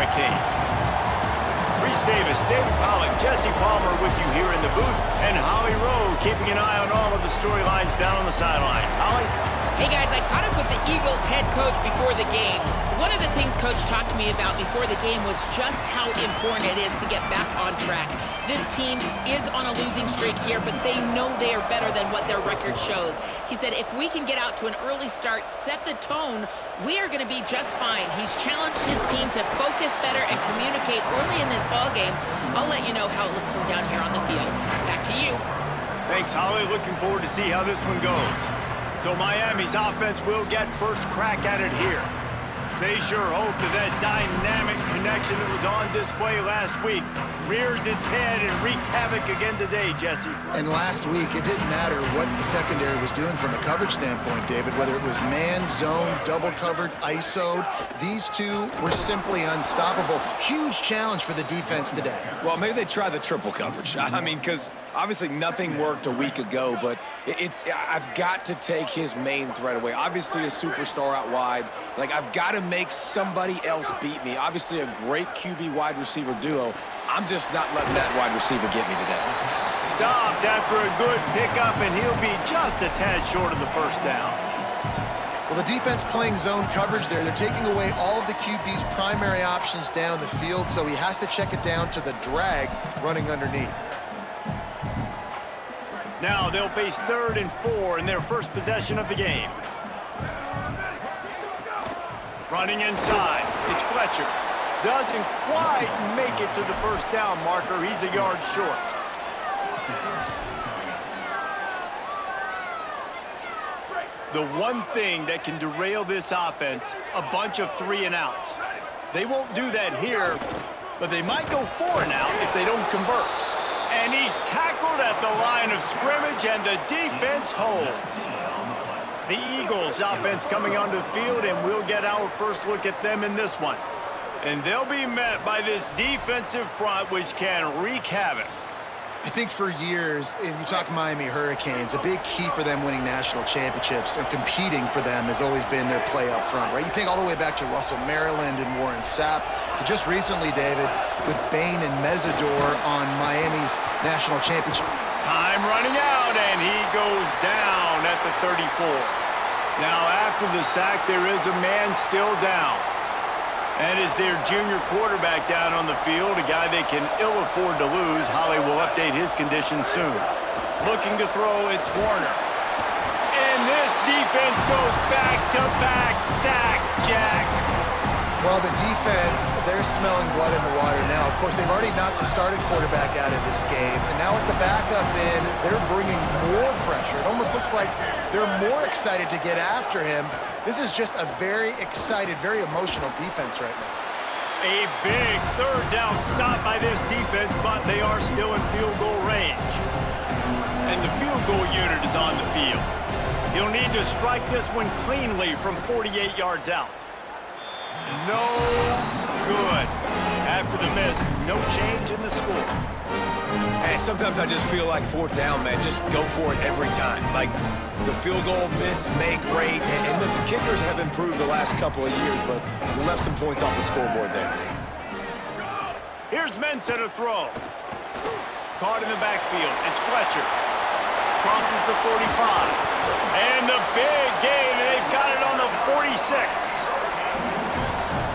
Hurricanes. Reese Davis, David Pollack, Jesse Palmer with you here in the booth, and Holly Rowe keeping an eye on all of the storylines down on the sidelines. Holly? Hey guys, I caught up with the Eagles head coach before the game. One of the things Coach talked to me about before the game was just how important it is to get back on track. This team is on a losing streak here, but they know they are better than what their record shows. He said if we can get out to an early start, set the tone, we are going to be just fine. He's challenged his team to focus better and communicate early in this ballgame. I'll let you know how it looks from down here on the field. Back to you. Thanks, Holly. Looking forward to see how this one goes. So Miami's offense will get first crack at it here. They sure hope that dynamic connection that was on display last week rears its head and wreaks havoc again today, Jesse. And last week, it didn't matter what the secondary was doing from a coverage standpoint, David, whether it was man, zone, double covered, ISO'd. These two were simply unstoppable. Huge challenge for the defense today. Well, maybe they try the triple coverage. I mean, because obviously nothing worked a week ago, but I've got to take his main threat away. Obviously a superstar out wide. Like, I've got to make somebody else beat me. Obviously a great QB wide receiver duo. I'm just not letting that wide receiver get me today. Stopped after a good pickup, and he'll be just a tad short of the first down. Well, the defense playing zone coverage there. They're taking away all of the QB's primary options down the field, so he has to check it down to the drag running underneath. Now they'll face 3rd and 4 in their first possession of the game. Running inside, it's Fletcher. Doesn't quite make it to the first down marker. He's a yard short. The one thing that can derail this offense, a bunch of 3 and outs. They won't do that here, but they might go 4 and out if they don't convert. And he's tackled at the line of scrimmage, and the defense holds. The Eagles offense coming onto the field, and we'll get our first look at them in this one. And they'll be met by this defensive front, which can wreak havoc. I think for years, and you talk Miami Hurricanes, a big key for them winning national championships or competing for them has always been their play up front, right? You think all the way back to Russell Maryland and Warren Sapp, to just recently, David, with Bain and Mesidor on Miami's national championship. Time running out, and he goes down at the 34. Now, after the sack, there is a man still down. And is their junior quarterback down on the field, a guy they can ill afford to lose. Holly will update his condition soon. Looking to throw, it's Warner. And this defense goes back-to-back sack, Jack. Well, the defense, they're smelling blood in the water now. Of course, they've already knocked the starting quarterback out of this game. And now with the backup in, they're bringing more pressure. It almost looks like they're more excited to get after him. This is just a very excited, very emotional defense right now. A big 3rd down stop by this defense, but they are still in field goal range. And the field goal unit is on the field. He'll need to strike this one cleanly from 48 yards out. No good. After the miss, no change in the score. And sometimes I just feel like 4th down, man. Just go for it every time. Like the field goal, miss, make, rate. And listen, kickers have improved the last couple of years, but we left some points off the scoreboard there. Here's Mensah to throw. Caught in the backfield. It's Fletcher. Crosses the 45. And the big gain, and they've got it on the 46.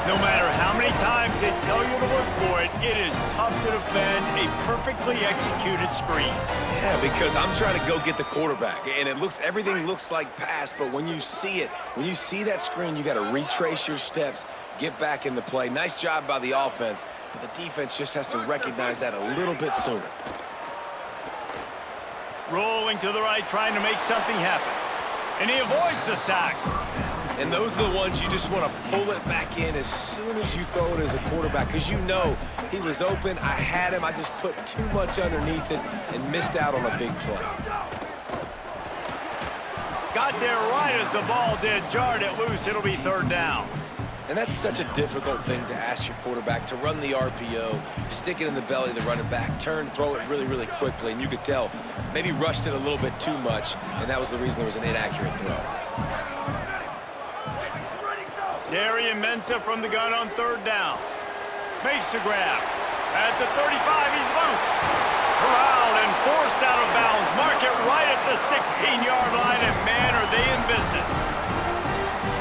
No matter how many times they tell you to look for it, it is tough to defend a perfectly executed screen. Yeah, because I'm trying to go get the quarterback, and everything looks like pass, but when you see it, when you see that screen, you got to retrace your steps, get back in the play. Nice job by the offense, but the defense just has to recognize that a little bit sooner. Rolling to the right, trying to make something happen. And he avoids the sack. And those are the ones you just want to pull it back in as soon as you throw it as a quarterback, because you know he was open, I had him, I just put too much underneath it and missed out on a big play. Got there right as the ball did, jarred it loose, it'll be 3rd down. And that's such a difficult thing to ask your quarterback, to run the RPO, stick it in the belly of the running back, turn, throw it really, really quickly, and you could tell maybe rushed it a little bit too much, and that was the reason there was an inaccurate throw. Darian Mensah from the gun on 3rd down. Makes the grab. At the 35, he's loose. Corralled and forced out of bounds. Mark it right at the 16-yard line, and man, are they in business.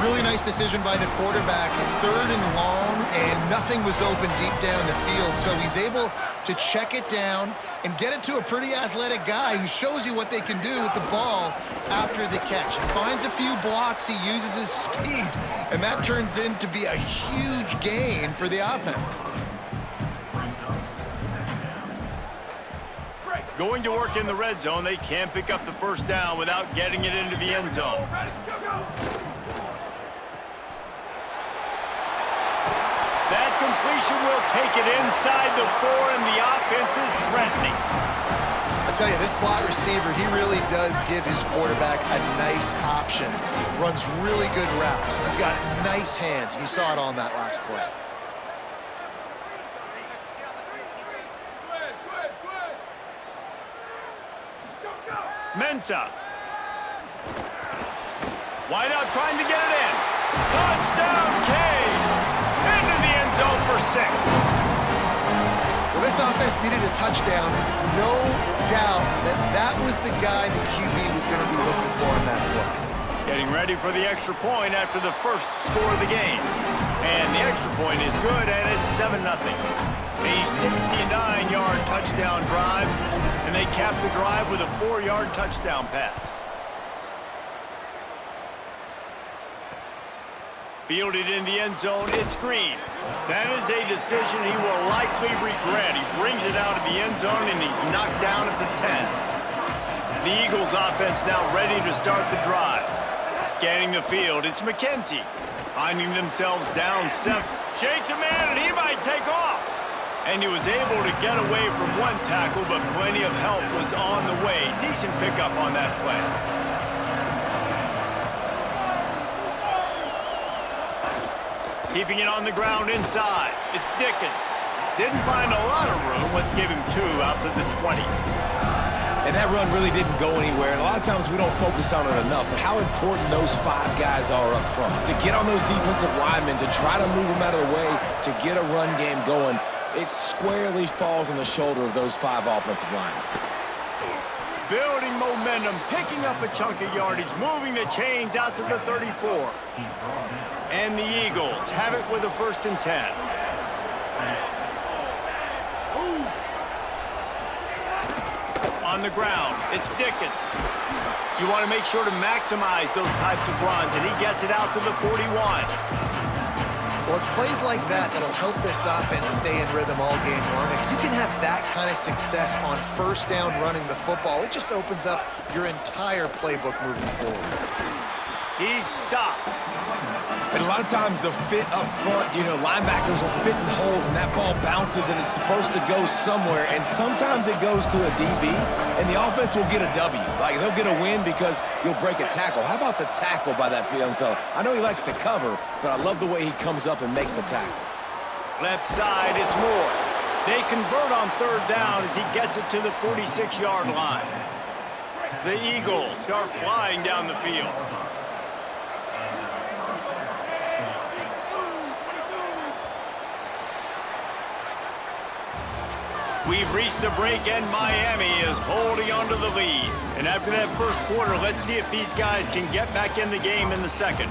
Really nice decision by the quarterback. 3rd and long, and nothing was open deep down the field, so he's able to check it down and get it to a pretty athletic guy who shows you what they can do with the ball after the catch. He finds a few blocks, he uses his speed, and that turns into be a huge gain for the offense. Going to work in the red zone, they can't pick up the first down without getting it into the end zone. That completion will take it inside the 4, and the offense is threatening. I tell you, this slot receiver, he really does give his quarterback a nice option. Runs really good routes. He's got nice hands, and you saw it on that last play. Mensa. Wide out trying to get it in. Touchdown, Canes. Into the end zone for 6. Well, this offense needed a touchdown. No doubt that that was the guy the QB was going to be looking for in that play. Getting ready for the extra point after the first score of the game. And the extra point is good, and it's 7-0. A 69-yard touchdown drive, and they cap the drive with a 4-yard touchdown pass. Fielded in the end zone, it's Green. That is a decision he will likely regret. He brings it out of the end zone, and he's knocked down at the 10. The Eagles offense now ready to start the drive. Scanning the field, it's McKenzie. Finding themselves down 7. Shakes a man, and he might take off. And he was able to get away from one tackle, but plenty of help was on the way. Decent pickup on that play. Keeping it on the ground inside. It's Dickens. Didn't find a lot of room. Let's give him 2 out to the 20. And that run really didn't go anywhere. And a lot of times we don't focus on it enough, but how important those 5 guys are up front. To get on those defensive linemen, to try to move them out of the way, to get a run game going, it squarely falls on the shoulder of those 5 offensive linemen. Building momentum, picking up a chunk of yardage, moving the chains out to the 34. And the Eagles have it with a 1st and 10. On the ground, it's Dickens. You want to make sure to maximize those types of runs, and he gets it out to the 41. Well, it's plays like that that'll help this offense stay in rhythm all game long. If you can have that kind of success on 1st down running the football, it just opens up your entire playbook moving forward. He's stopped. And a lot of times the fit up front, linebackers will fit in holes and that ball bounces and it's supposed to go somewhere. And sometimes it goes to a DB and the offense will get a W. Like they'll get a win because you'll break a tackle. How about the tackle by that young fella? I know he likes to cover, but I love the way he comes up and makes the tackle. Left side, it's Moore. They convert on 3rd down as he gets it to the 46-yard line. The Eagles are flying down the field. We've reached the break, and Miami is holding on to the lead. And after that first quarter, let's see if these guys can get back in the game in the second.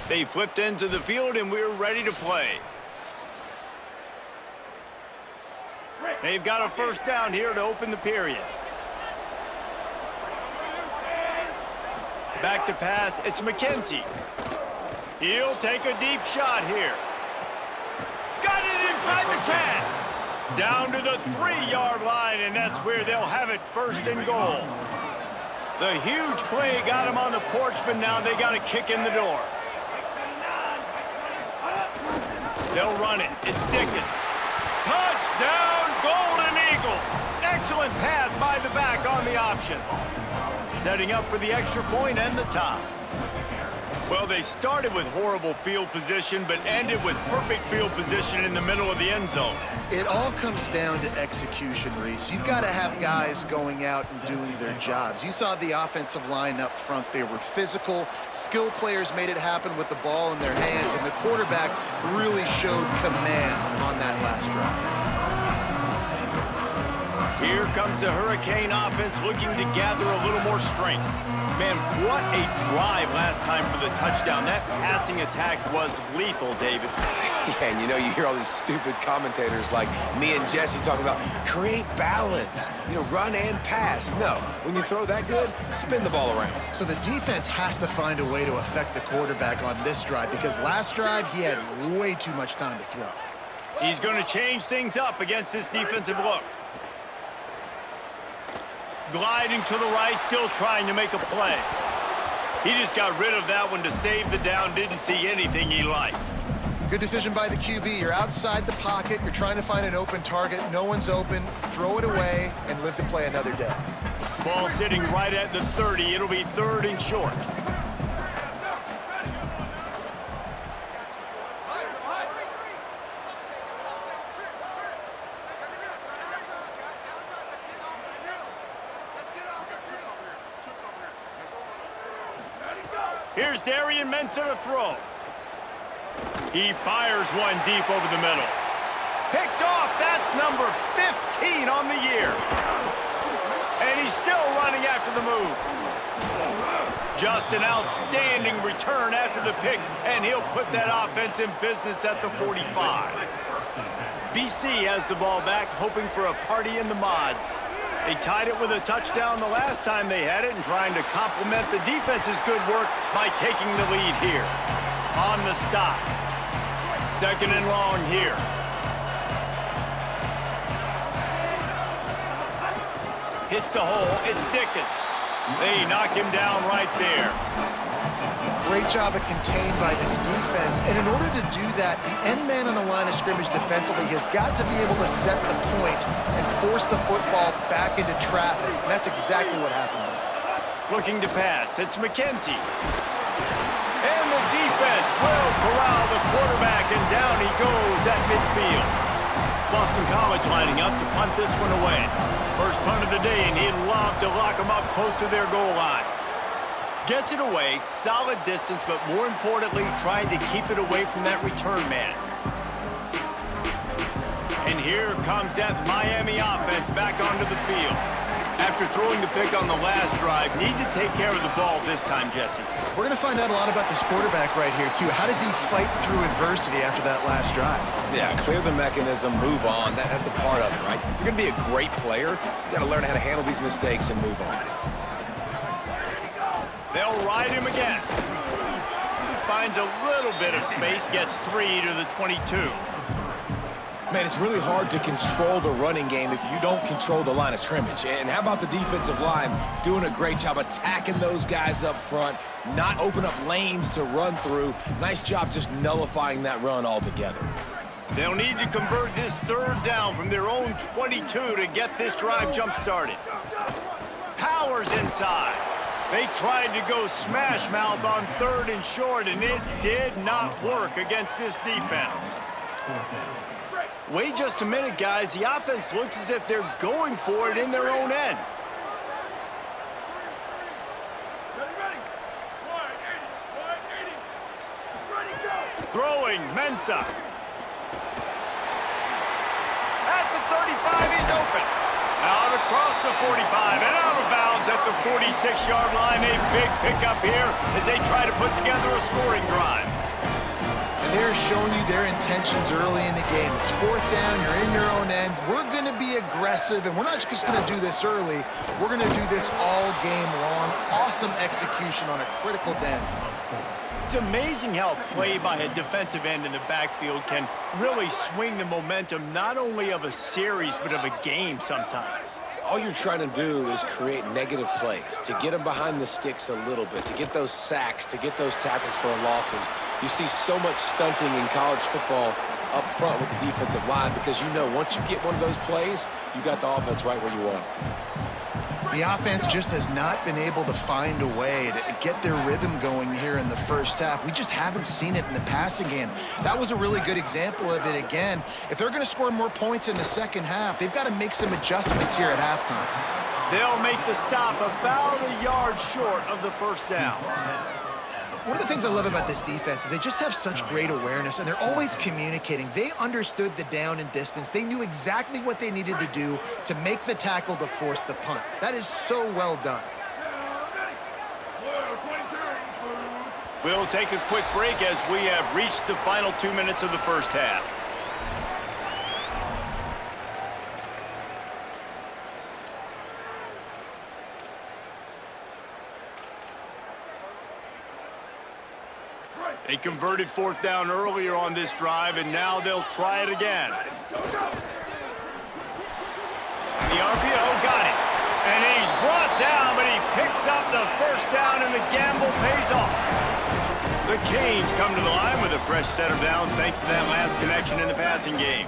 They flipped into the field, and we're ready to play. They've got a 1st down here to open the period. Back to pass, it's McKenzie. He'll take a deep shot here. Got it inside the 10. Down to the 3-yard line, and that's where they'll have it 1st and goal. The huge play got him on the porch, but now they got a kick in the door. They'll run it. It's Dickens. Touchdown, Golden Eagles. Excellent pass by the back on the option. Setting up for the extra point and the tie. Well, they started with horrible field position, but ended with perfect field position in the middle of the end zone. It all comes down to execution, Reese. You've got to have guys going out and doing their jobs. You saw the offensive line up front. They were physical. Skill players made it happen with the ball in their hands, and the quarterback really showed command on that last drive. Here comes the Hurricane offense looking to gather a little more strength. Man, what a drive last time for the touchdown. That passing attack was lethal, David. Yeah, and you know, you hear all these stupid commentators like me and Jesse talking about create balance, you know, run and pass. No, when you throw that good, spin the ball around. So the defense has to find a way to affect the quarterback on this drive because last drive he had way too much time to throw. He's going to change things up against this defensive look. Gliding to the right, still trying to make a play. He just got rid of that one to save the down, didn't see anything he liked. Good decision by the QB. You're outside the pocket. You're trying to find an open target. No one's open. Throw it away and live to play another day. Ball sitting right at the 30. It'll be 3rd and short. Here's Darian Mensah to throw. He fires one deep over the middle. Picked off. That's number 15 on the year. And he's still running after the move. Just an outstanding return after the pick, and he'll put that offense in business at the 45. BC has the ball back, hoping for a party in the mods. They tied it with a touchdown the last time they had it and trying to complement the defense's good work by taking the lead here. On the stop. 2nd and long here. Hits the hole. It's Dickens. They knock him down right there. Great job of contained by this defense. And in order to do that, the end man on the line of scrimmage defensively has got to be able to set the point and force the football back into traffic. And that's exactly what happened there. Looking to pass. It's McKenzie. And the defense will corral the quarterback, and down he goes at midfield. Boston College lining up to punt this one away. First punt of the day, and he'd love to lock them up close to their goal line. Gets it away, solid distance, but more importantly, trying to keep it away from that return man. And here comes that Miami offense back onto the field. After throwing the pick on the last drive, need to take care of the ball this time, Jesse. We're going to find out a lot about this quarterback right here, too. How does he fight through adversity after that last drive? Yeah, clear the mechanism, move on. That's a part of it, right? If you're going to be a great player, you got to learn how to handle these mistakes and move on. They'll ride him again. Finds a little bit of space, gets 3 to the 22. Man, it's really hard to control the running game if you don't control the line of scrimmage. And how about the defensive line doing a great job attacking those guys up front, not open up lanes to run through. Nice job just nullifying that run altogether. They'll need to convert this 3rd down from their own 22 to get this drive jump-started. Powers inside. They tried to go smash mouth on 3rd and short, and it did not work against this defense. Wait just a minute, guys. The offense looks as if they're going for it in their own end. Throwing, Mensah. At the 35, he's open. Out across the 45 and out of bounds at the 46-yard line. A big pickup here as they try to put together a scoring drive. And they're showing you their intentions early in the game. It's 4th down, you're in your own end. We're going to be aggressive, and we're not just going to do this early. We're going to do this all game long. Awesome execution on a critical down. It's amazing how a play by a defensive end in the backfield can really swing the momentum not only of a series but of a game sometimes. All you're trying to do is create negative plays, to get them behind the sticks a little bit, to get those sacks, to get those tackles for losses. You see so much stunting in college football up front with the defensive line because you know once you get one of those plays, you got the offense right where you want it. The offense just has not been able to find a way to get their rhythm going here in the first half. We just haven't seen it in the passing game. That was a really good example of it again. If they're going to score more points in the second half, they've got to make some adjustments here at halftime. They'll make the stop about a yard short of the first down. One of the things I love about this defense is they just have such great awareness, and they're always communicating. They understood the down and distance. They knew exactly what they needed to do to make the tackle to force the punt. That is so well done. We'll take a quick break as we have reached the final 2 minutes of the first half. They converted fourth down earlier on this drive, and now they'll try it again. The RPO got it. And he's brought down, but he picks up the first down, and the gamble pays off. The Canes come to the line with a fresh set of downs thanks to that last connection in the passing game.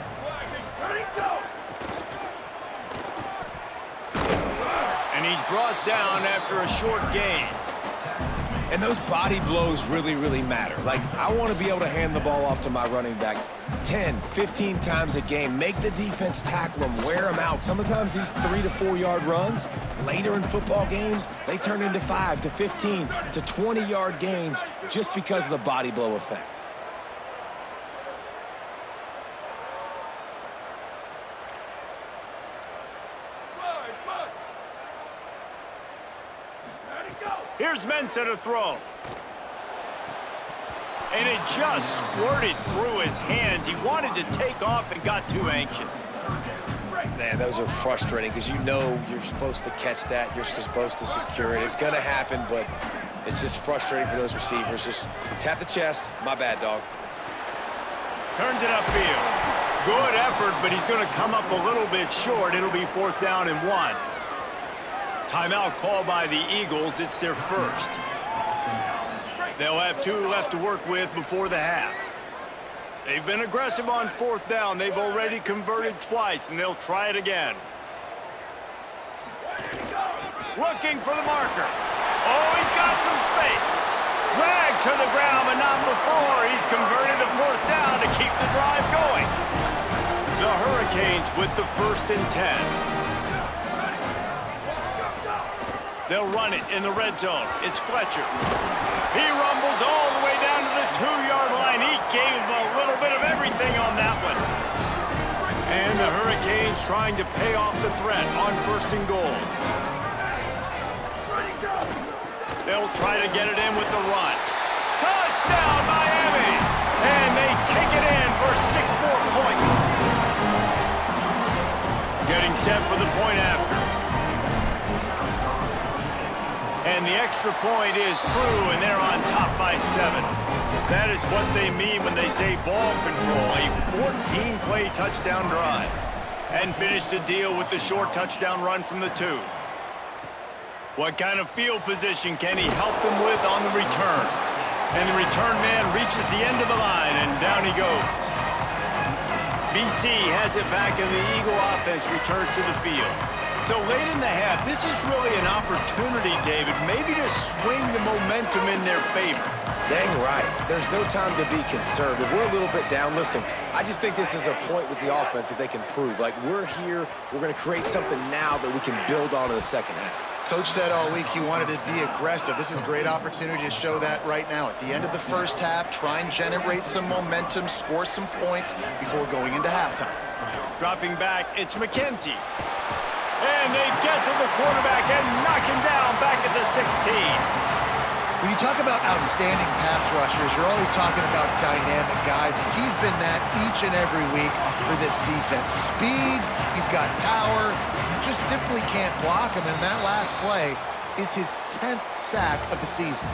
And he's brought down after a short gain. And those body blows really, really matter. Like, I want to be able to hand the ball off to my running back 10, 15 times a game. Make the defense tackle them, wear them out. Sometimes these 3 to 4 yard runs, later in football games, they turn into 5 to 15 to 20 yard gains just because of the body blow effect. Here's Mensah to throw. And it just squirted through his hands. He wanted to take off and got too anxious. Man, those are frustrating because you know you're supposed to catch that. You're supposed to secure it. It's going to happen, but it's just frustrating for those receivers. Just tap the chest. My bad, dog. Turns it upfield. Good effort, but he's going to come up a little bit short. It'll be fourth down and 1. Timeout called by the Eagles. It's their first. They'll have 2 left to work with before the half. They've been aggressive on fourth down. They've already converted twice, and they'll try it again. Looking for the marker. Oh, he's got some space. Dragged to the ground, but not before. He's converted the fourth down to keep the drive going. The Hurricanes with the 1st and 10. They'll run it in the red zone. It's Fletcher. He rumbles all the way down to the 2-yard line. He gave him a little bit of everything on that one. And the Hurricanes trying to pay off the threat on 1st and goal. They'll try to get it in with the run. Touchdown, Miami! And they take it in for 6 more points. Getting set for the point after. And the extra point is true, and they're on top by 7. That is what they mean when they say ball control, a 14-play touchdown drive. And finish the deal with the short touchdown run from the 2. What kind of field position can he help them with on the return? And the return man reaches the end of the line, and down he goes. BC has it back, and the Eagle offense returns to the field. So late in the half, this is really an opportunity, David, maybe to swing the momentum in their favor. Dang right. There's no time to be concerned. If we're a little bit down, listen, I just think this is a point with the offense that they can prove. Like, we're here, we're going to create something now that we can build on in the second half. Coach said all week he wanted to be aggressive. This is a great opportunity to show that right now. At the end of the first half, try and generate some momentum, score some points before going into halftime. Dropping back, it's McKenzie. And they get to the quarterback and knock him down back at the 16. When you talk about outstanding pass rushers, you're always talking about dynamic guys. And he's been that each and every week for this defense. Speed, he's got power. You just simply can't block him. And that last play is his 10th sack of the season.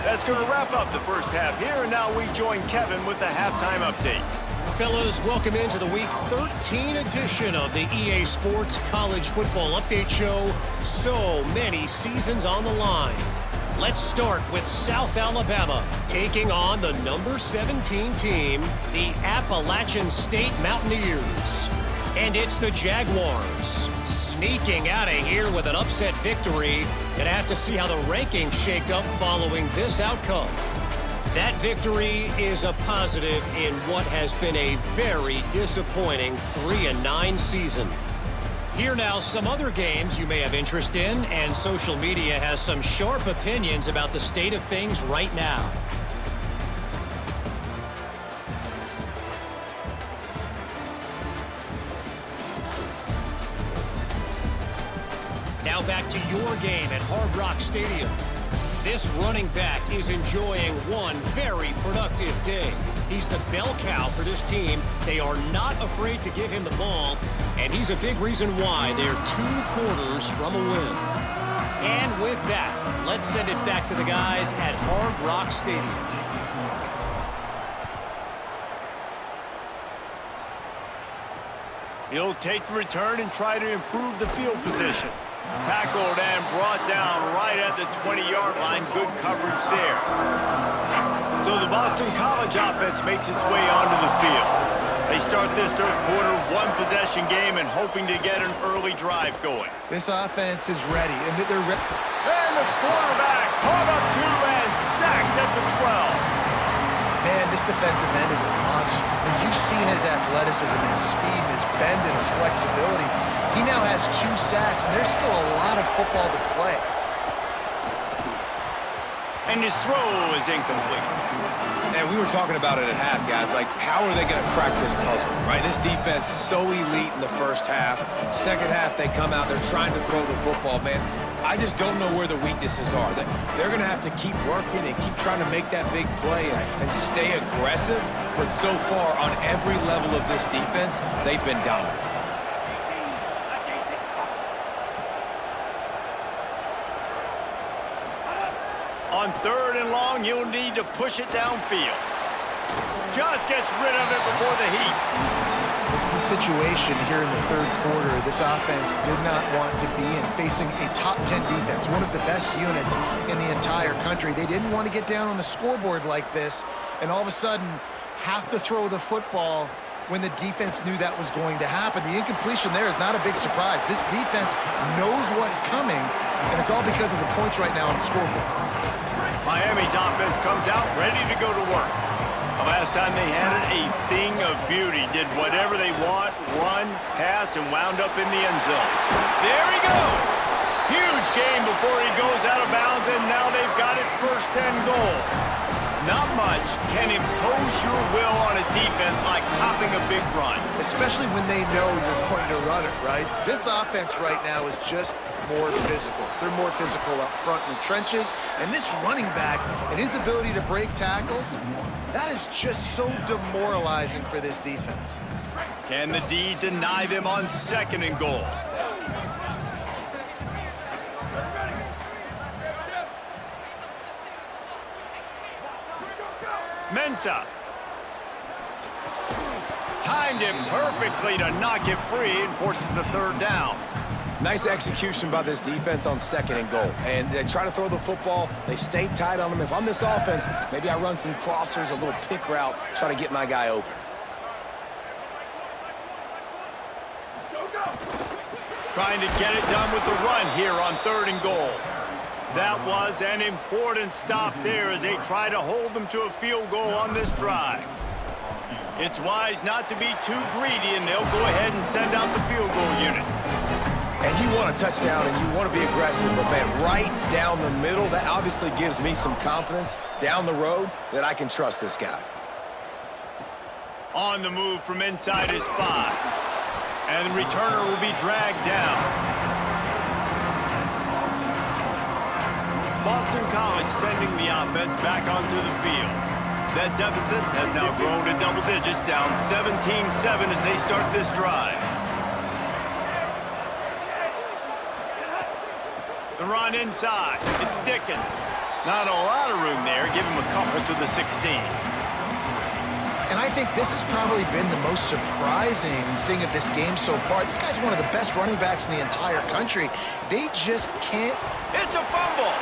That's going to wrap up the first half here. And now we join Kevin with the halftime update. Fellas, welcome into the Week 13 edition of the EA Sports College Football Update Show. So many seasons on the line. Let's start with South Alabama taking on the number 17 team, the Appalachian State Mountaineers. And it's the Jaguars sneaking out of here with an upset victory. Gonna have to see how the rankings shake up following this outcome. That victory is a positive in what has been a very disappointing 3-9 season. Here now, some other games you may have interest in, and social media has some sharp opinions about the state of things right now. Now back to your game at Hard Rock Stadium. This running back is enjoying one very productive day. He's the bell cow for this team. They are not afraid to give him the ball, and he's a big reason why they're 2 quarters from a win. And with that, let's send it back to the guys at Hard Rock Stadium. He'll take the return and try to improve the field position. Tackled and brought down right at the 20-yard line. Good coverage there. So the Boston College offense makes its way onto the field. They start this third quarter, 1-possession game, and hoping to get an early drive going. This offense is ready, and they're ready. And the quarterback caught up to and sacked at the 12. Man, this defensive end is a monster. And you've seen his athleticism and his speed and his bend and his flexibility. He now has 2 sacks, and there's still a lot of football to play. And his throw is incomplete. And we were talking about it at half, guys. Like, how are they going to crack this puzzle, right? This defense so elite in the first half. Second half, they come out, they're trying to throw the football. Man, I just don't know where the weaknesses are. They're going to have to keep working and keep trying to make that big play and stay aggressive. But so far, on every level of this defense, they've been dominant. On 3rd and long, he'll need to push it downfield. Just gets rid of it before the heat. This is a situation here in the third quarter this offense did not want to be in, facing a top 10 defense, one of the best units in the entire country. They didn't want to get down on the scoreboard like this and all of a sudden have to throw the football when the defense knew that was going to happen. The incompletion there is not a big surprise. This defense knows what's coming, and it's all because of the points right now on the scoreboard. Miami's offense comes out ready to go to work. The last time they had it, a thing of beauty. Did whatever they want, run, pass, and wound up in the end zone. There he goes. Huge gain before he goes out of bounds, and now they've got it 1st and goal. Not much can impose your will on a defense like popping a big run. Especially when they know you're going to run it, right? This offense right now is just more physical. They're more physical up front in the trenches, and this running back and his ability to break tackles, that is just so demoralizing for this defense. Can the D deny them on 2nd and goal? Mensah. Timed it perfectly to knock it free and forces the 3rd down. Nice execution by this defense on 2nd and goal. And they try to throw the football. They stay tight on them. If I'm this offense, maybe I run some crossers, a little pick route, try to get my guy open. Trying to get it done with the run here on 3rd and goal. That was an important stop there as they try to hold them to a field goal on this drive. It's wise not to be too greedy, and they'll go ahead and send out the field goal unit. And you want a touchdown and you want to be aggressive, but man, right down the middle, that obviously gives me some confidence down the road that I can trust this guy. On the move from inside his 5. And the returner will be dragged down. Boston College sending the offense back onto the field. That deficit has now grown to double digits, down 17-7 as they start this drive. The run inside. It's Dickens. Not a lot of room there. Give him a couple to the 16. And I think this has probably been the most surprising thing of this game so far. This guy's one of the best running backs in the entire country. They just can't. It's a fumble.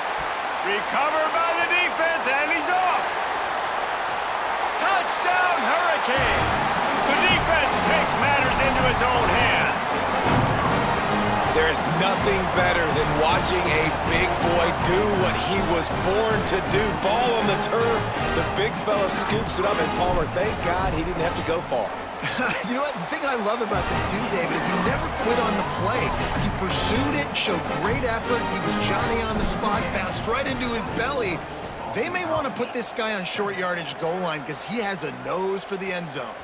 Recovered by the defense, and he's off. Touchdown, Hurricanes. The defense takes takes matters into its own hands. There's nothing better than watching a big boy do what he was born to do. Ball on the turf, the big fella scoops it up, and Palmer, thank God he didn't have to go far. You know what? The thing I love about this too, David, is he never quit on the play. He pursued it, showed great effort. He was Johnny on the spot, bounced right into his belly. They may want to put this guy on short yardage goal line because he has a nose for the end zone.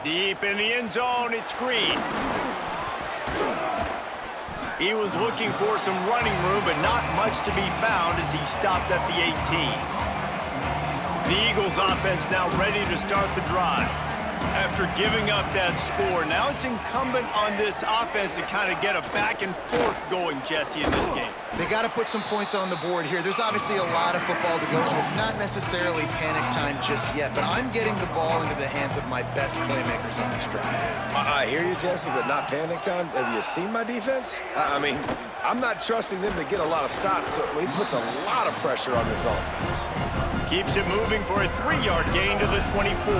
Deep in the end zone, it's Green. He was looking for some running room, but not much to be found as he stopped at the 18. The Eagles offense now ready to start the drive. After giving up that score, now it's incumbent on this offense to kind of get a back and forth going, Jesse, in this game. They got to put some points on the board here. There's obviously a lot of football to go, so it's not necessarily panic time just yet, but I'm getting the ball into the hands of my best playmakers on this drive. I hear you, Jesse, but not panic time. Have you seen my defense? I mean, I'm not trusting them to get a lot of stops, so he puts a lot of pressure on this offense. Keeps it moving for a 3-yard gain to the 24.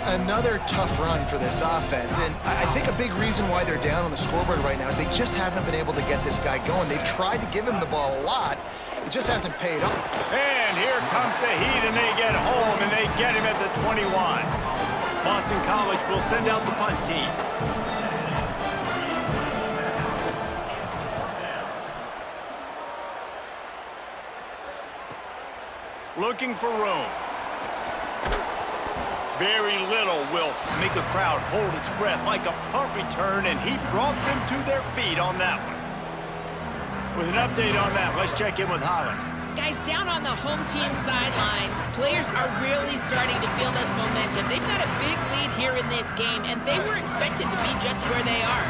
Another tough run for this offense, and I think a big reason why they're down on the scoreboard right now is they just haven't been able to get this guy going. They've tried to give him the ball a lot. It just hasn't paid off. And here comes the heat, and they get home, and they get him at the 21. Boston College will send out the punt team. Looking for room. Very little will make a crowd hold its breath like a punt return, and he brought them to their feet on that one. With an update on that, let's check in with Holly. Guys, down on the home team sideline, players are really starting to feel this momentum. They've got a big lead here in this game, and they were expected to be just where they are.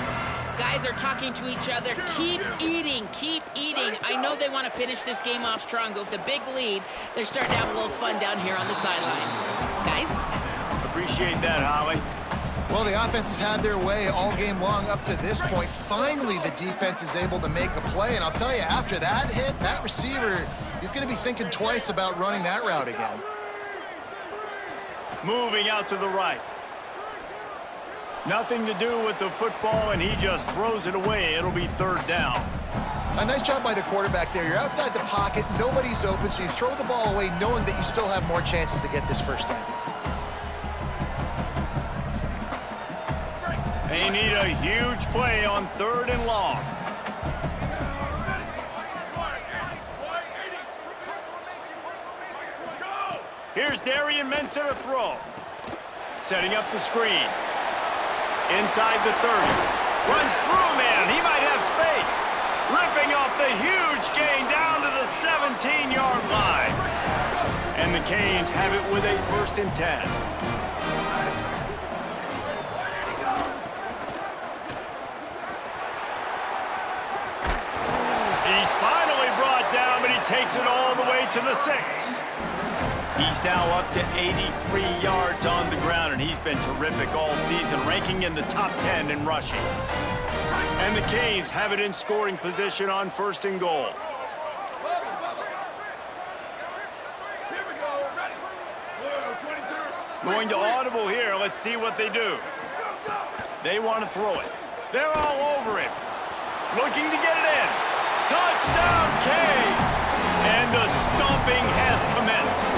Guys are talking to each other. Keep eating, keep eating. I know they want to finish this game off strong, but with a big lead, they're starting to have a little fun down here on the sideline. Guys? Appreciate that, Holly. Well, the offense has had their way all game long up to this point. Finally, the defense is able to make a play, and I'll tell you, after that hit, that receiver, he's going to be thinking twice about running that route again. Moving out to the right. Nothing to do with the football, and he just throws it away. It'll be 3rd down. A nice job by the quarterback there. You're outside the pocket, nobody's open, so you throw the ball away knowing that you still have more chances to get this first down. They need a huge play on 3rd and long. Here's Darian Mensah to throw. Setting up the screen. Inside the 30. Runs through a man. He might have space. Ripping off the huge gain down to the 17-yard line. And the Canes have it with a 1st and 10. Takes it all the way to the 6. He's now up to 83 yards on the ground, and he's been terrific all season, ranking in the top 10 in rushing. And the Canes have it in scoring position on 1st and goal. Going to audible here. Let's see what they do. They want to throw it. They're all over him. Looking to get it in. Touchdown, Canes! And the stomping has commenced.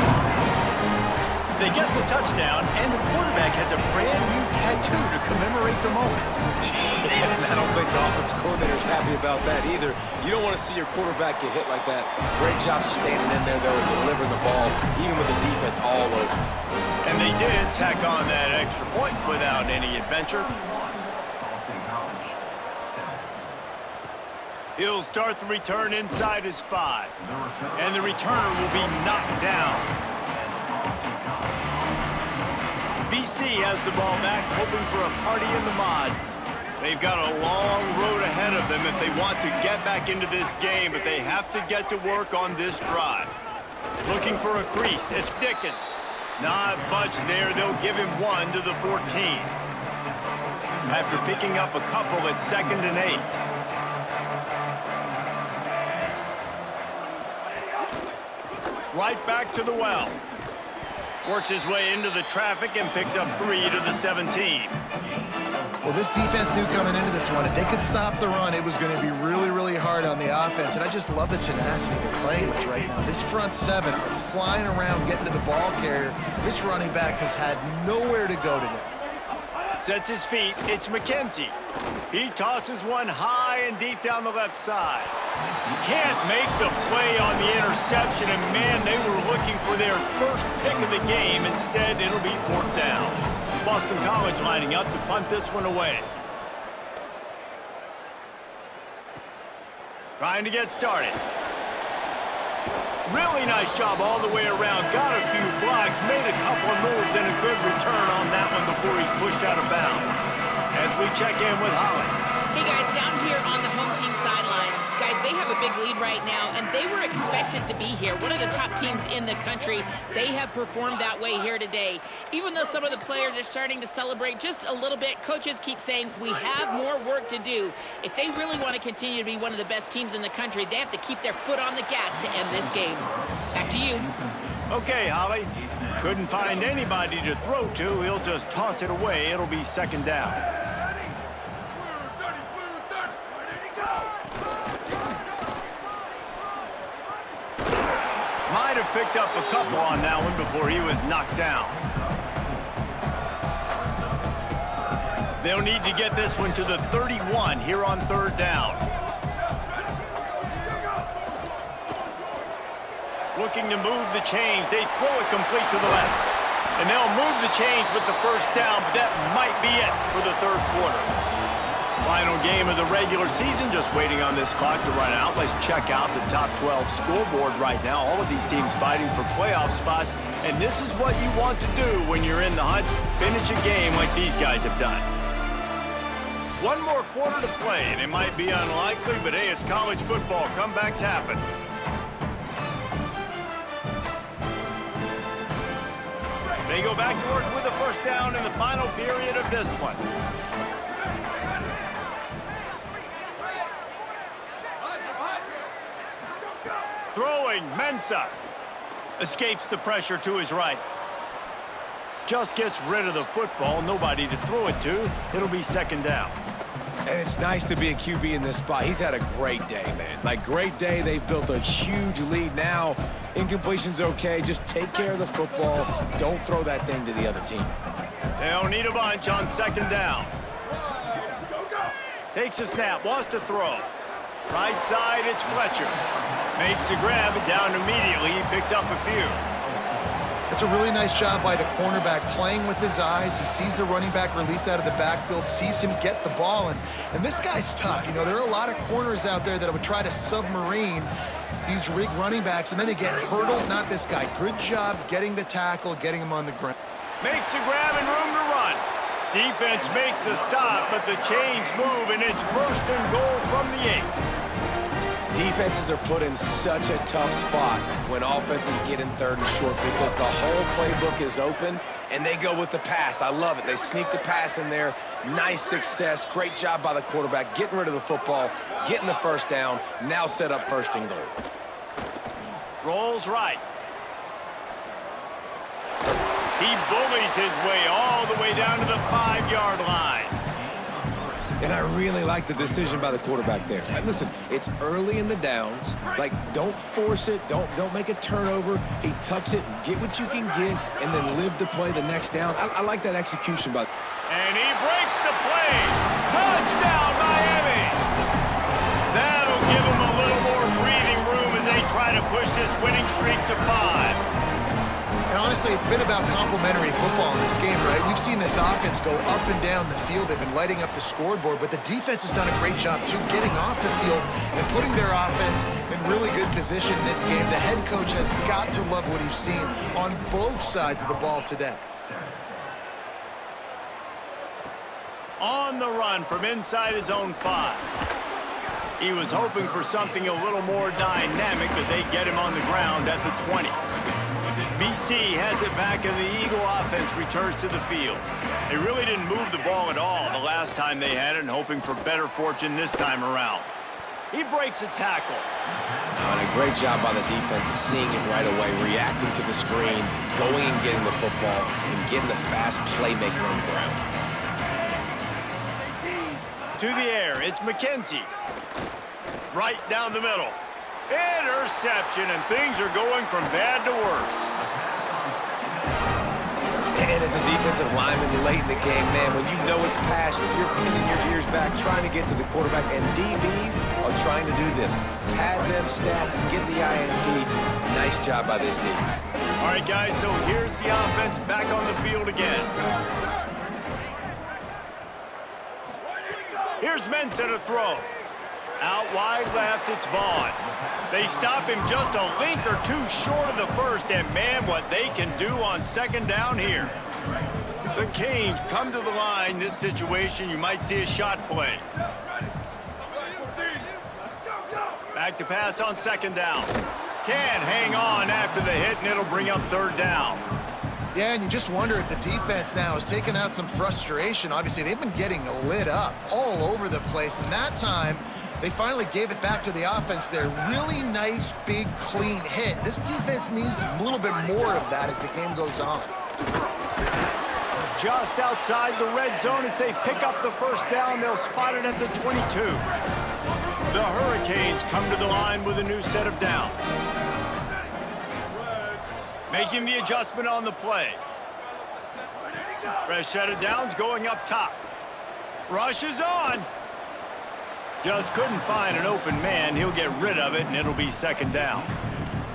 They get the touchdown, and the quarterback has a brand new tattoo to commemorate the moment. And I don't think the offensive coordinator's happy about that either. You don't want to see your quarterback get hit like that. Great job standing in there, though, and delivering the ball, even with the defense all over. And they did tack on that extra point without any adventure. He'll start the return inside his 5. And the returner will be knocked down. BC has the ball back, hoping for a party in the mods. They've got a long road ahead of them if they want to get back into this game, but they have to get to work on this drive. Looking for a crease, it's Dickens. Not much there, they'll give him 1 to the 14. After picking up a couple, it's 2nd and 8. Right back to the well. Works his way into the traffic and picks up 3 to the 17. Well, this defense knew coming into this one, if they could stop the run, it was going to be really, really hard on the offense. And I just love the tenacity they're playing with right now. This front seven are flying around, getting to the ball carrier. This running back has had nowhere to go today. Sets his feet. It's McKenzie. He tosses one high and deep down the left side. Can't make the play on the interception, and man, they were looking for their first pick of the game. Instead, it'll be 4th down. Boston College lining up to punt this one away. Trying to get started. Really nice job all the way around. Got a few blocks, made a couple of moves, and a good return on that one before he's pushed out of bounds. As we check in with Holly. Hey, guys, down here on the home team sideline, guys, they have a big lead right now, and they were expected to be here. One of the top teams in the country. They have performed that way here today. Even though some of the players are starting to celebrate just a little bit, coaches keep saying we have more work to do. If they really want to continue to be one of the best teams in the country, they have to keep their foot on the gas to end this game. Back to you. Okay, Holly. Couldn't find anybody to throw to. He'll just toss it away. It'll be 2nd down. Might have picked up a couple on that one before he was knocked down. They'll need to get this one to the 31 here on 3rd down. Looking to move the chains. They throw it complete to the left. And they'll move the chains with the 1st down, but that might be it for the 3rd quarter. Final game of the regular season, just waiting on this clock to run out. Let's check out the top 12 scoreboard right now. All of these teams fighting for playoff spots, and this is what you want to do when you're in the hunt. Finish a game like these guys have done. One more quarter to play, and it might be unlikely, but hey, it's college football. Comebacks happen. They go back to work with the 1st down in the final period of this one. Throwing, Mensah. Escapes the pressure to his right. Just gets rid of the football. Nobody to throw it to. It'll be 2nd down. And it's nice to be a QB in this spot. He's had a great day, man. Like, great day. They've built a huge lead now. Incompletion's okay. Just take care of the football. Don't throw that thing to the other team. They'll need a bunch on 2nd down. Takes a snap. Wants to throw. Right side, it's Fletcher. Makes the grab, and down immediately. He picks up a few. It's a really nice job by the cornerback playing with his eyes. He sees the running back release out of the backfield, sees him get the ball, and this guy's tough. You know, there are a lot of corners out there that would try to submarine these running backs, and then they get hurdled. Not this guy. Good job getting the tackle, getting him on the ground. Makes the grab and room to run. Defense makes a stop, but the chains move, and it's 1st and goal from the 8. Defenses are put in such a tough spot when offenses get in 3rd and short because the whole playbook is open, and they go with the pass. I love it. They sneak the pass in there. Nice success. Great job by the quarterback, getting rid of the football, getting the 1st down, now set up 1st and goal. Rolls right. He bullies his way all the way down to the 5-yard line. And I really like the decision by the quarterback there. Listen, it's early in the downs. Like, don't force it. Don't make a turnover. He tucks it, get what you can get, and then live to play the next down. I like that execution by. And he breaks the play. Touchdown, Miami. That'll give him a little more breathing room as they try to push this winning streak to 5. And honestly, it's been about complementary football in this game, right? We've seen this offense go up and down the field. They've been lighting up the scoreboard, but the defense has done a great job, too, getting off the field and putting their offense in really good position in this game. The head coach has got to love what he's seen on both sides of the ball today. On the run from inside his own 5. He was hoping for something a little more dynamic, but they get him on the ground at the 20. BC has it back, and the Eagle offense returns to the field. They really didn't move the ball at all the last time they had it, and hoping for better fortune this time around. He breaks a tackle. And a great job by the defense seeing it right away, reacting to the screen, going and getting the football, and getting the fast playmaker on the ground. To the air, it's McKenzie. Right down the middle. Interception, and things are going from bad to worse. And as a defensive lineman late in the game, man, when you know it's passionate, you're pinning your ears back, trying to get to the quarterback, and DBs are trying to do this. Pad them stats and get the INT. Nice job by this D. All right, guys, so here's the offense back on the field again. Here's Mensah to throw. Out wide left, it's Vaughn. They stop him just a link or two short of the first, and man, what they can do on second down here. The Canes come to the line. This situation, you might see a shot play. Back to pass on second down. Can hang on after the hit, and it'll bring up third down. Yeah, and you just wonder if the defense now is taking out some frustration. Obviously, they've been getting lit up all over the place, and that time, they finally gave it back to the offense there. Really nice, big, clean hit. This defense needs a little bit more of that as the game goes on. Just outside the red zone as they pick up the first down. They'll spot it at the 22. The Hurricanes come to the line with a new set of downs. Making the adjustment on the play. Fresh set of downs going up top. Rush is on. Just couldn't find an open man. He'll get rid of it, and it'll be second down.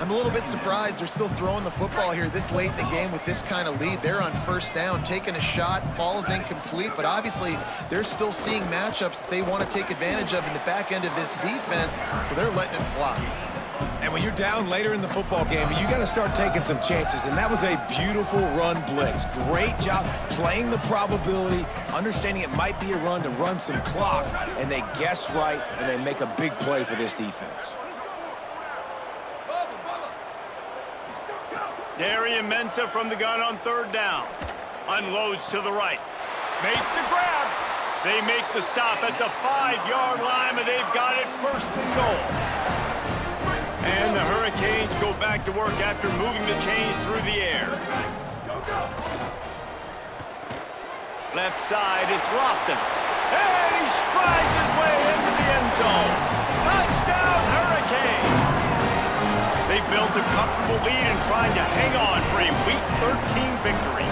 I'm a little bit surprised they're still throwing the football here this late in the game with this kind of lead. They're on first down, taking a shot, falls incomplete, but obviously they're still seeing matchups that they want to take advantage of in the back end of this defense, so they're letting it fly. And when you're down later in the football game, you got to start taking some chances, and that was a beautiful run blitz. Great job playing the probability, understanding it might be a run to run some clock, and they guess right, and they make a big play for this defense. Darian Mensah from the gun on third down. Unloads to the right. Makes the grab. They make the stop at the 5-yard line, and they've got it first and goal. And the Hurricanes go back to work after moving the chains through the air. Left side is Lofton. And he strides his way into the end zone. Touchdown, Hurricanes! They've built a comfortable lead and trying to hang on for a Week 13 victory.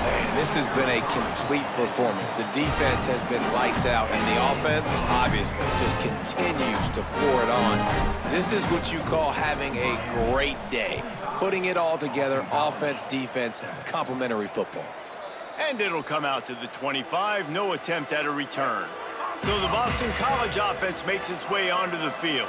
Man, this has been a complete performance. The defense has been lights out, and the offense, obviously, just continues to pour it on. This is what you call having a great day. Putting it all together, offense, defense, complementary football. And it'll come out to the 25, no attempt at a return. So the Boston College offense makes its way onto the field.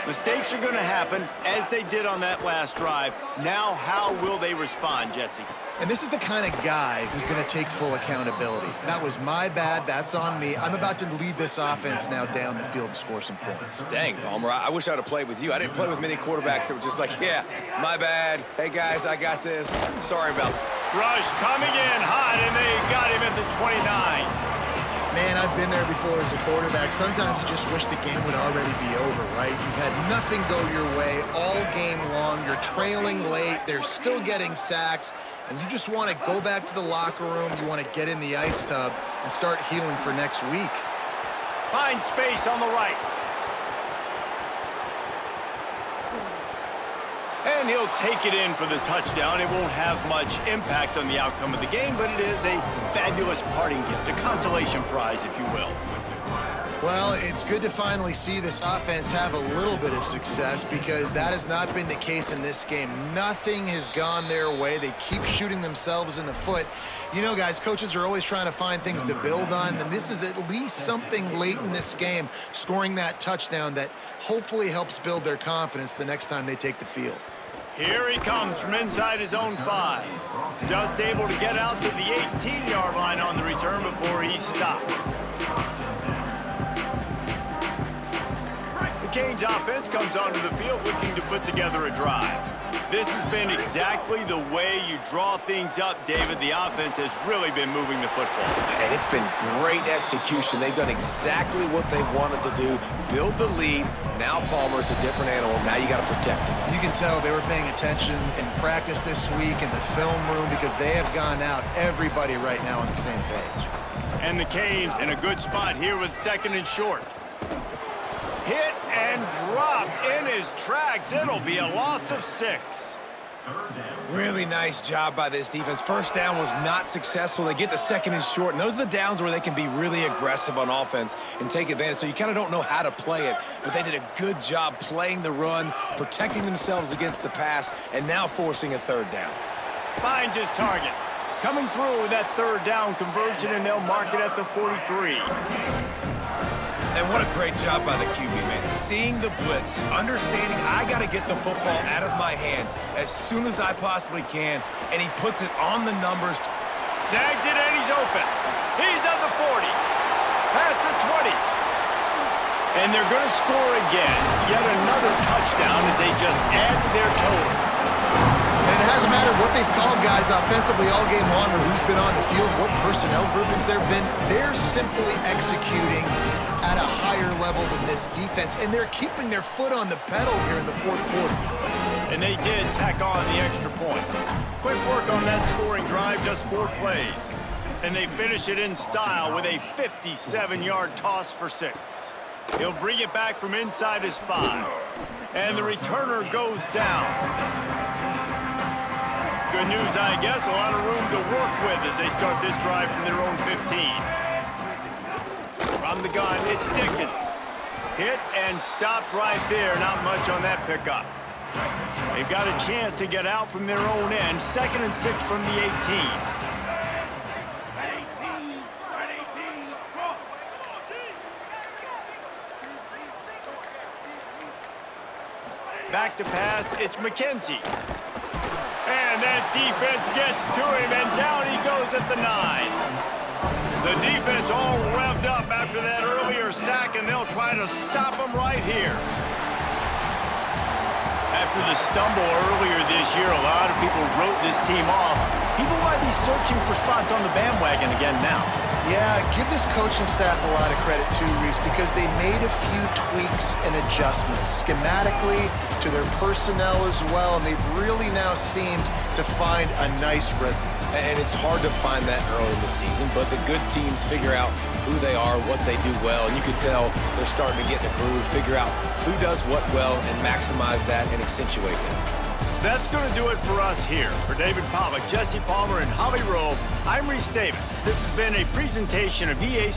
Mistakes are going to happen, as they did on that last drive. Now, how will they respond, Jesse? And this is the kind of guy who's going to take full accountability. That was my bad. That's on me. I'm about to lead this offense now down the field and score some points. Dang, Palmer, I wish I would have played with you. I didn't play with many quarterbacks that were just like, yeah, my bad. Hey, guys, I got this. Sorry about it. Rush coming in hot, and they got him at the 29. Man, I've been there before as a quarterback. Sometimes you just wish the game would already be over, right? You've had nothing go your way all game long. You're trailing late. They're still getting sacks. And you just want to go back to the locker room. You want to get in the ice tub and start healing for next week. Find space on the right. And he'll take it in for the touchdown. It won't have much impact on the outcome of the game, but it is a fabulous parting gift, a consolation prize, if you will. Well, it's good to finally see this offense have a little bit of success because that has not been the case in this game. Nothing has gone their way. They keep shooting themselves in the foot. You know, guys, coaches are always trying to find things to build on, and this is at least something late in this game, scoring that touchdown that hopefully helps build their confidence the next time they take the field. Here he comes from inside his own 5. Just able to get out to the 18-yard line on the return before he stopped. The Canes offense comes onto the field looking to put together a drive. This has been exactly the way you draw things up, David. The offense has really been moving the football. And it's been great execution. They've done exactly what they've wanted to do, build the lead. Now Palmer's a different animal. Now you got to protect him. You can tell they were paying attention in practice this week in the film room because they have gone out, everybody right now on the same page. And the Canes in a good spot here with 2nd and short. Hit and dropped in his tracks. It'll be a loss of 6. Really nice job by this defense. First down was not successful. They get the 2nd and short, and those are the downs where they can be really aggressive on offense and take advantage. So you kind of don't know how to play it, but they did a good job playing the run, protecting themselves against the pass, and now forcing a 3rd down. Finds his target. Coming through with that 3rd down conversion, and they'll mark it at the 43. And what a great job by the QB, man. Seeing the blitz, understanding I got to get the football out of my hands as soon as I possibly can, and he puts it on the numbers. Snags it, and he's open. He's at the 40. Past the 20. And they're going to score again. Yet another touchdown as they just add to their total. And it hasn't mattered what they've called guys offensively all game long or who's been on the field, what personnel groupings there have been. They're simply executing at a higher level than this defense, and they're keeping their foot on the pedal here in the 4th quarter. And they did tack on the extra point. Quick work on that scoring drive, just 4 plays. And they finish it in style with a 57-yard toss for 6. He'll bring it back from inside his 5. And the returner goes down. Good news, I guess, a lot of room to work with as they start this drive from their own 15. From the gun, it's Dickens. Hit and stopped right there. Not much on that pickup. They've got a chance to get out from their own end. 2nd and 6 from the 18. Back to pass, it's McKenzie. And that defense gets to him, and down he goes at the 9. The defense all revved up after that earlier sack, and they'll try to stop him right here. After the stumble earlier this year, a lot of people wrote this team off. People might be searching for spots on the bandwagon again now. Yeah, give this coaching staff a lot of credit too, Reese, because they made a few tweaks and adjustments schematically to their personnel as well, and they've really now seemed to find a nice rhythm. And it's hard to find that early in the season, but the good teams figure out who they are, what they do well, and you can tell they're starting to get in the groove, figure out who does what well, and maximize that and accentuate that. That's going to do it for us here. For David Pollock, Jesse Palmer, and Holly Rowe, I'm Reese Davis. This has been a presentation of EA